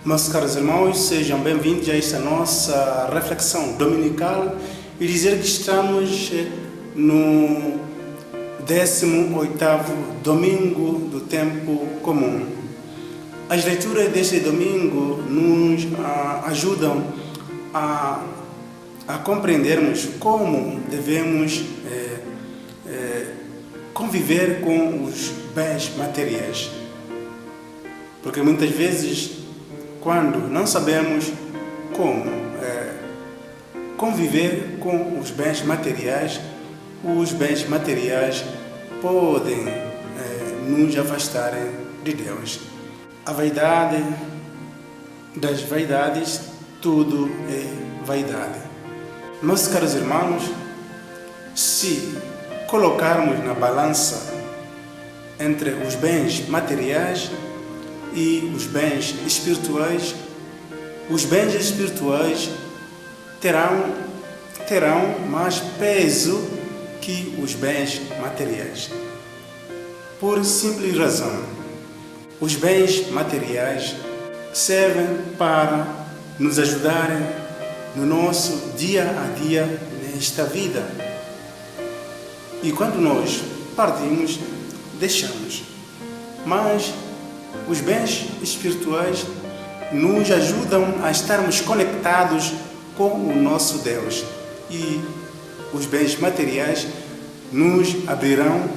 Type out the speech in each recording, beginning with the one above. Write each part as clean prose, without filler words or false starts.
Meus caros irmãos, sejam bem-vindos a esta nossa reflexão dominical e dizer que estamos no 18º domingo do tempo comum. As leituras deste domingo nos ajudam a compreendermos como devemos conviver com os bens materiais. Porque muitas vezes, quando não sabemos como conviver com os bens materiais podem nos afastarem de Deus. A vaidade das vaidades, tudo é vaidade. Meus caros irmãos, se colocarmos na balança entre os bens materiais e os bens espirituais terão mais peso que os bens materiais. Por simples razão, os bens materiais servem para nos ajudarem no nosso dia a dia nesta vida. E quando nós partimos, deixamos. Mas os bens espirituais nos ajudam a estarmos conectados com o nosso Deus, e os bens materiais nos abrirão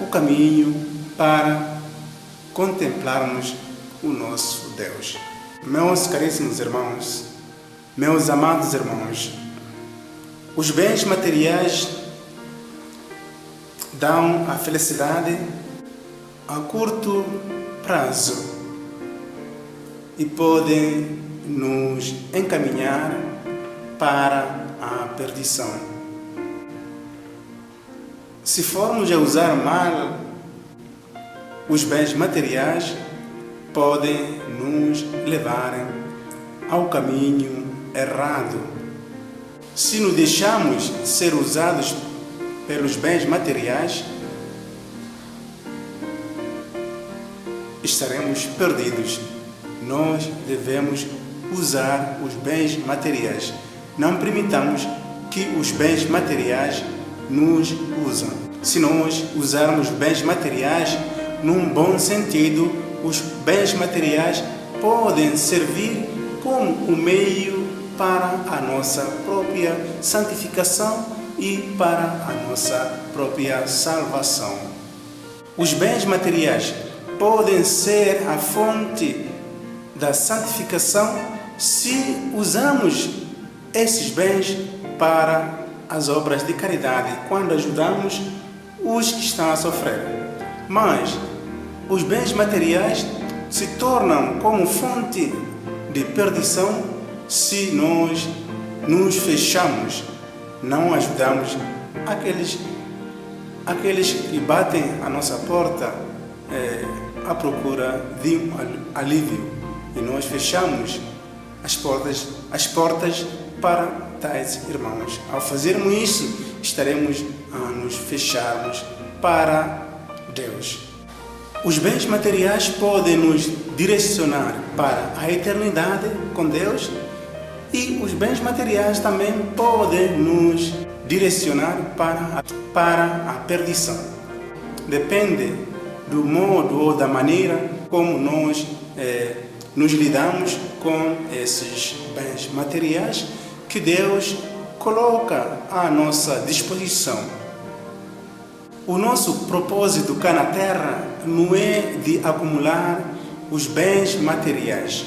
o caminho para contemplarmos o nosso Deus. Meus caríssimos irmãos, meus amados irmãos, os bens materiais dão a felicidade a curto prazo e podem nos encaminhar para a perdição. Se formos a usar mal os bens materiais, podem nos levar ao caminho errado. Se nos deixarmos ser usados pelos bens materiais, estaremos perdidos. Nós devemos usar os bens materiais. Não permitamos que os bens materiais nos usem. Se nós usarmos bens materiais num bom sentido, os bens materiais podem servir como um meio para a nossa própria santificação e para a nossa própria salvação. Os bens materiais podem ser a fonte da santificação se usamos esses bens para as obras de caridade, quando ajudamos os que estão a sofrer. Mas os bens materiais se tornam como fonte de perdição se nós nos fechamos, não ajudamos aqueles que batem à nossa porta à procura de um alívio, e nós fechamos as portas para tais irmãos. Ao fazermos isso, estaremos a nos fecharmos para Deus. Os bens materiais podem nos direcionar para a eternidade com Deus, e os bens materiais também podem nos direcionar para a perdição. Depende do modo ou da maneira como nós nos lidamos com esses bens materiais que Deus coloca à nossa disposição. O nosso propósito cá na Terra não é de acumular os bens materiais.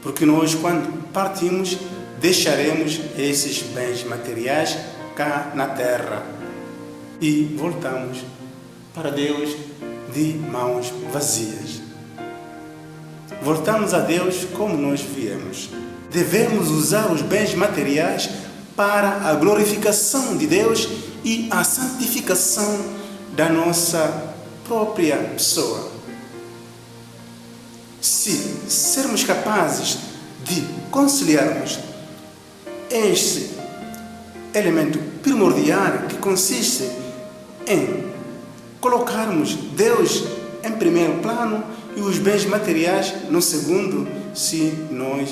Porque nós, quando partimos, deixaremos esses bens materiais cá na Terra e voltamos para Deus de mãos vazias. Voltamos a Deus como nós viemos. Devemos usar os bens materiais para a glorificação de Deus e a santificação da nossa própria pessoa. Se sermos capazes de conciliarmos este elemento primordial que consiste em colocarmos Deus em primeiro plano e os bens materiais no segundo, se nós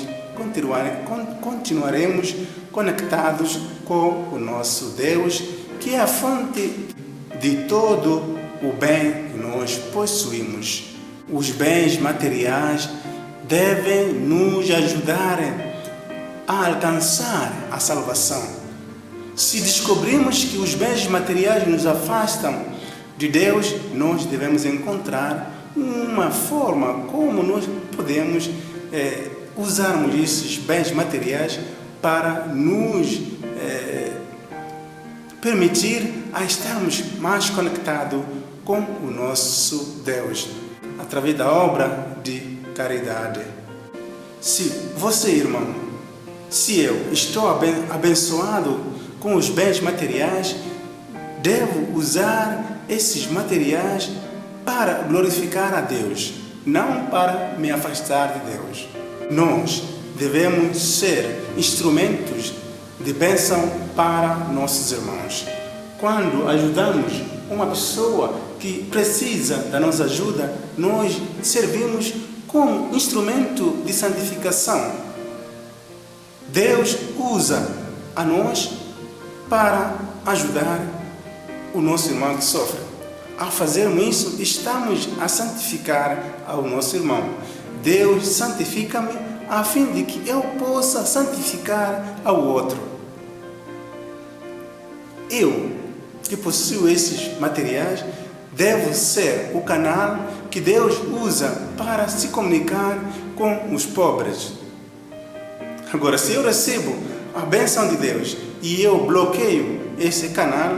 continuaremos conectados com o nosso Deus, que é a fonte de todo o bem que nós possuímos. Os bens materiais devem nos ajudar a alcançar a salvação. Se descobrimos que os bens materiais nos afastam de Deus, nós devemos encontrar uma forma como nós podemos usarmos esses bens materiais para nos permitir a estarmos mais conectados com o nosso Deus, através da obra de caridade. Se você, irmão, se eu estou abençoado com os bens materiais, devo usar esses materiais para glorificar a Deus, não para me afastar de Deus. Nós devemos ser instrumentos de bênção para nossos irmãos. Quando ajudamos uma pessoa que precisa da nossa ajuda, nós servimos como instrumento de santificação. Deus usa a nós para ajudar o nosso irmão que sofre. Ao fazermos isso, estamos a santificar ao nosso irmão. Deus santifica-me a fim de que eu possa santificar ao outro. Eu, que possuo esses materiais, devo ser o canal que Deus usa para se comunicar com os pobres. Agora, se eu recebo a bênção de Deus e eu bloqueio esse canal,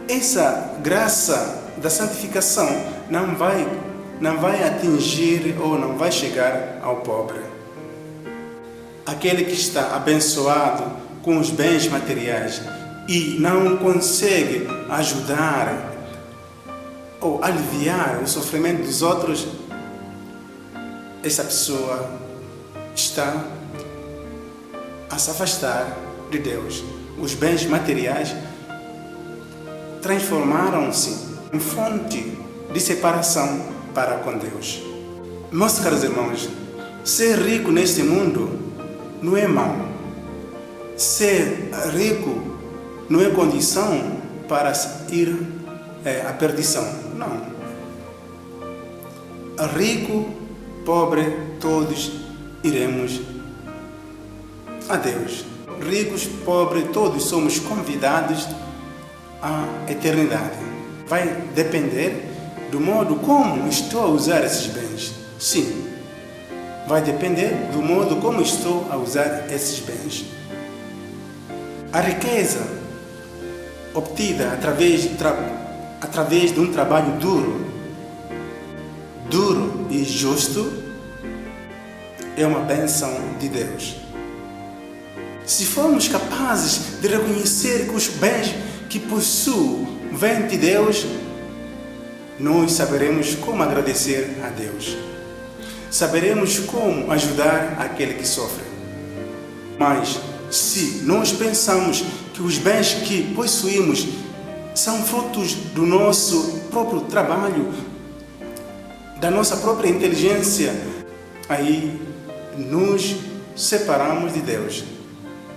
essa graça da santificação não vai atingir ou não vai chegar ao pobre. Aquele que está abençoado com os bens materiais e não consegue ajudar ou aliviar o sofrimento dos outros, essa pessoa está a se afastar de Deus. Os bens materiais transformaram-se em fonte de separação para com Deus. Meus caros irmãos, ser rico neste mundo não é mau. Ser rico não é condição para ir à perdição. Não. Rico, pobre, todos iremos a Deus. Ricos, pobres, todos somos convidados à eternidade. Vai depender do modo como estou a usar esses bens. Sim, vai depender do modo como estou a usar esses bens. A riqueza obtida através de um trabalho duro e justo é uma bênção de Deus. Se formos capazes de reconhecer que os bens que possuo vêm de Deus, nós saberemos como agradecer a Deus. Saberemos como ajudar aquele que sofre. Mas, se nós pensamos que os bens que possuímos são frutos do nosso próprio trabalho, da nossa própria inteligência, aí nos separamos de Deus.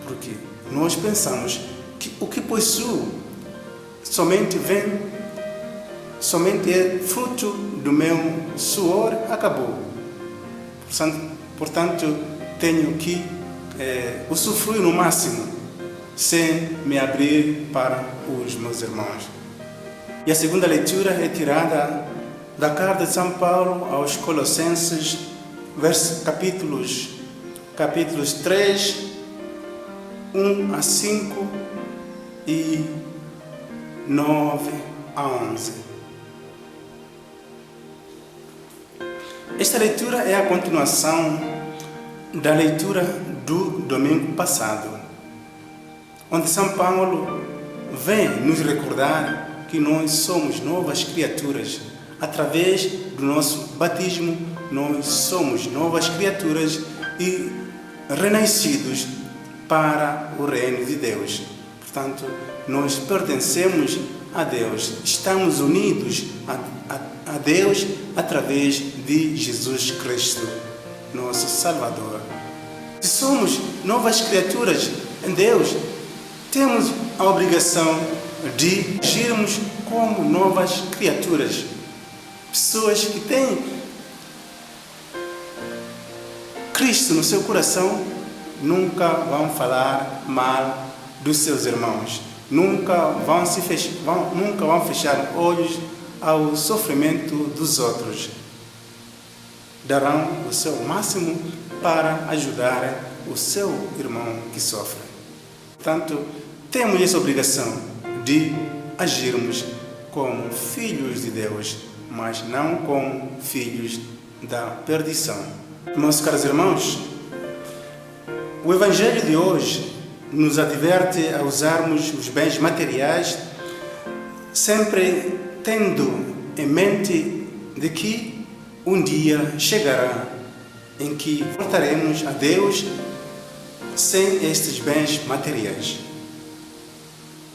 Porque nós pensamos que o que possuo somente é fruto do meu suor, acabou. Portanto, tenho que usufruir no máximo, sem me abrir para os meus irmãos. E a segunda leitura é tirada da carta de São Paulo aos Colossenses, capítulos 3, 1 a 5 e 9 a 11. Esta leitura é a continuação da leitura do domingo passado, onde São Paulo vem nos recordar que nós somos novas criaturas. Através do nosso batismo, nós somos novas criaturas e renascidos para o reino de Deus. Portanto, nós pertencemos a Deus. Estamos unidos a Deus através de Jesus Cristo, nosso Salvador. Se somos novas criaturas em Deus, temos a obrigação de agirmos como novas criaturas. Pessoas que têm Cristo no seu coração nunca vão falar mal dos seus irmãos, nunca vão fechar olhos ao sofrimento dos outros. Darão o seu máximo para ajudar o seu irmão que sofre. Portanto, temos essa obrigação de agirmos como filhos de Deus, mas não como filhos da perdição. Meus caros irmãos, o Evangelho de hoje nos adverte a usarmos os bens materiais sempre tendo em mente de que um dia chegará em que voltaremos a Deus sem estes bens materiais.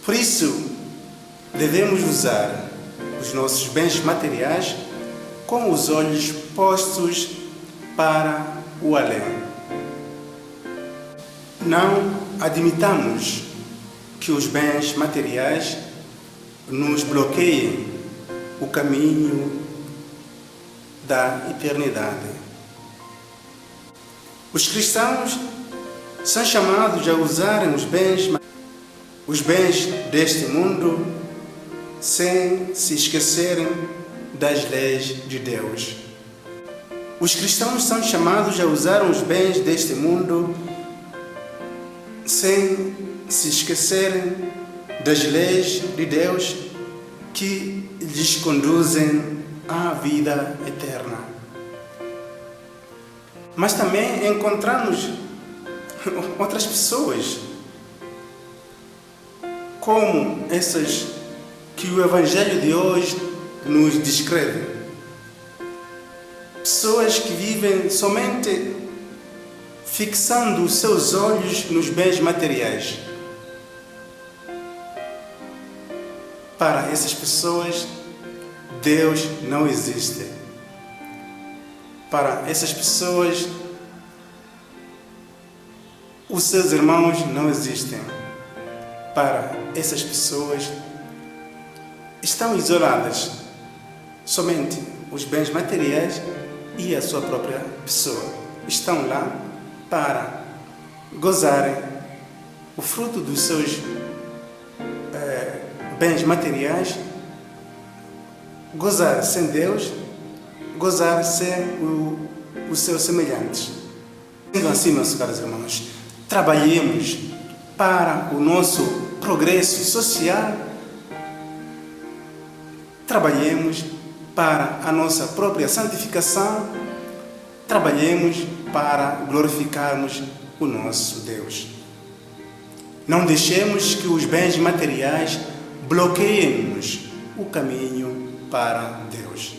Por isso, devemos usar os nossos bens materiais com os olhos postos para o além. Não admitamos que os bens materiais nos bloqueiem o caminho da eternidade. Os cristãos são chamados a usarem os bens deste mundo sem se esquecerem das leis de Deus. Os cristãos são chamados a usar os bens deste mundo sem se esquecerem das leis de Deus que lhes conduzem à vida eterna. Mas também encontramos outras pessoas, como essas que o Evangelho de hoje nos descreve. Pessoas que vivem somente fixando os seus olhos nos bens materiais. Para essas pessoas, Deus não existe. Para essas pessoas, os seus irmãos não existem. Para essas pessoas, estão isoladas somente os bens materiais e a sua própria pessoa. Estão lá para gozarem o fruto dos seus bens materiais, gozar sem Deus, gozar sem os seus semelhantes. Sendo assim, meus caros irmãos, trabalhemos para o nosso progresso social, trabalhemos para a nossa própria santificação, trabalhemos para glorificarmos o nosso Deus. Não deixemos que os bens materiais bloqueiem-nos o caminho para Deus.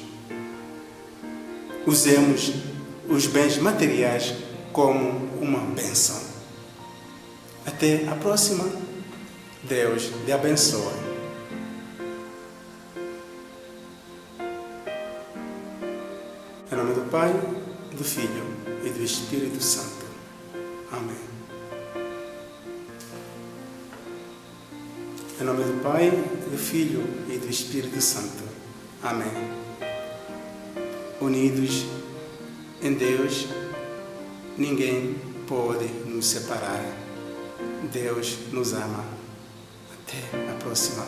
Usemos os bens materiais como uma bênção. Até a próxima. Deus lhe abençoe. Em nome do Pai, do Filho e do Espírito Santo. Amém. Em nome do Pai, do Filho e do Espírito Santo. Amém. Unidos em Deus, ninguém pode nos separar. Deus nos ama. Até a próxima.